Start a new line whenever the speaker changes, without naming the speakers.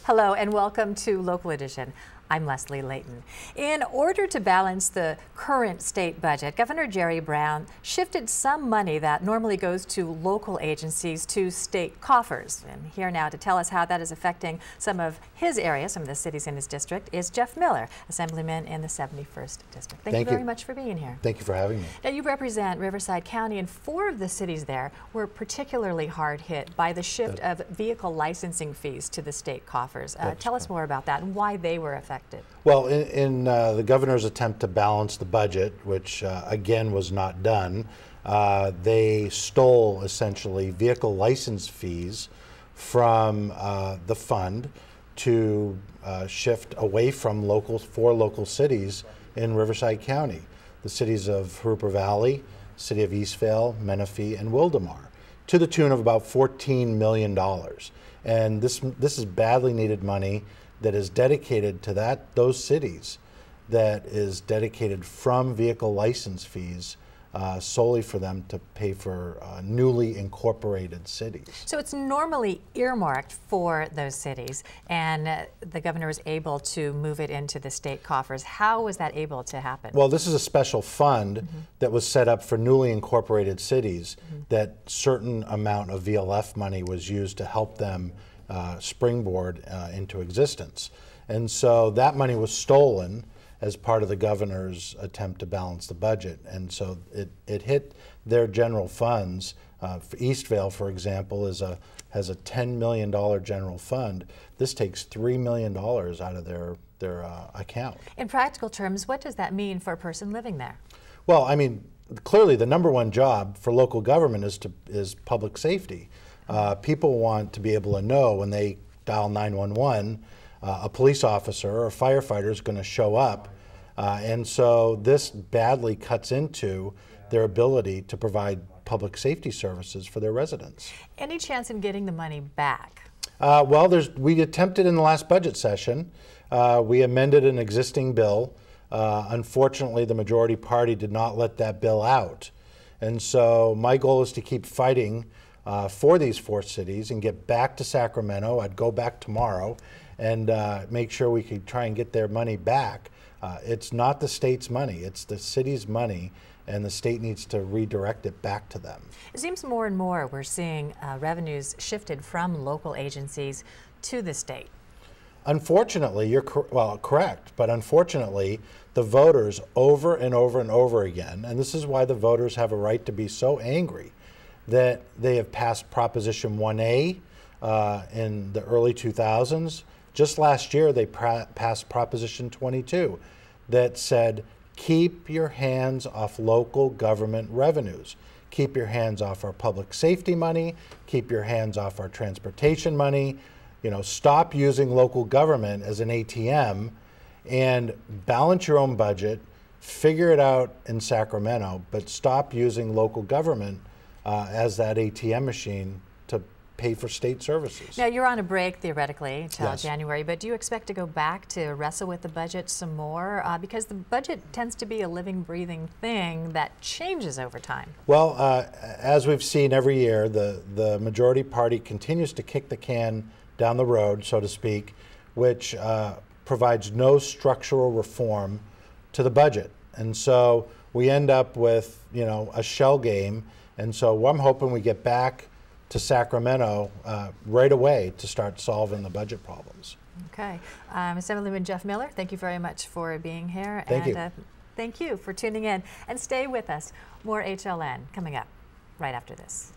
Hello and welcome to Local Edition. I'm Leslie Leyton. In order to balance the current state budget, Governor Jerry Brown shifted some money that normally goes to local agencies to state coffers. And here now to tell us how that is affecting some of his areas, some of the cities in his district, is Jeff Miller, Assemblyman in the 71st District. Thank you very much for being here.
Thank you for having me.
Now you represent Riverside County, and 4 of the cities there were particularly hard hit by the shift of vehicle licensing fees to the state coffers. Tell us more about that and why they were affected.
Well, in the governor's attempt to balance the budget, which again was not done, they stole essentially vehicle license fees from the fund to shift away from 4 local cities in Riverside County, the cities of Hooper Valley, City of Eastvale, Menifee, and Wildomar, to the tune of about $14 million. And this is badly needed money that is dedicated to those cities, that is dedicated from vehicle license fees solely for them to pay for newly incorporated cities.
So it's normally earmarked for those cities, and the governor was able to move it into the state coffers. How was that able to happen?
Well, this is a special fund that was set up for newly incorporated cities, that certain amount of VLF money was used to help them springboard into existence. And so that money was stolen as part of the governor's attempt to balance the budget. And so it hit their general funds. For Eastvale, for example, has a $10 million general fund. This takes $3 million out of their account. In
practical terms, what does that mean for a person living there?
Well, I mean, clearly the #1 job for local government is public safety. People want to be able to know when they dial 911, a police officer or a firefighter is going to show up. And so this badly cuts into their ability to provide public safety services for their residents.
Any chance in getting the money back?
Well, we attempted in the last budget session. We amended an existing bill. Unfortunately, the majority party did not let that bill out. And so my goal is to keep fighting for these 4 cities and get back to Sacramento. I'd go back tomorrow and make sure we could try and get their money back. It's not the state's money, it's the city's money, and the state needs to redirect it back to them.
It seems more and more we're seeing revenues shifted from local agencies to the state.
Unfortunately, you're correct, but unfortunately, the voters over and over and over again, and this is why the voters have a right to be so angry, that they have passed Proposition 1A in the early 2000s. Just last year, they passed Proposition 22 that said, keep your hands off local government revenues. Keep your hands off our public safety money. Keep your hands off our transportation money. You know, stop using local government as an ATM and balance your own budget. Figure it out in Sacramento, but stop using local government as that ATM machine to pay for state services.
Now, you're on a break theoretically until
Yes.
January, but do you expect to go back to wrestle with the budget some more? Because the budget tends to be a living, breathing thing that changes over time.
Well, as we've seen every year, the majority party continues to kick the can down the road, so to speak, which provides no structural reform to the budget. And so we end up with, you know, a shell game. And so I'm hoping we get back to Sacramento right away to start solving the budget problems.
Okay. Assemblyman Jeff Miller, thank you very much for being here.
Thank you.
Thank you for tuning in. And stay with us. More HLN coming up right after this.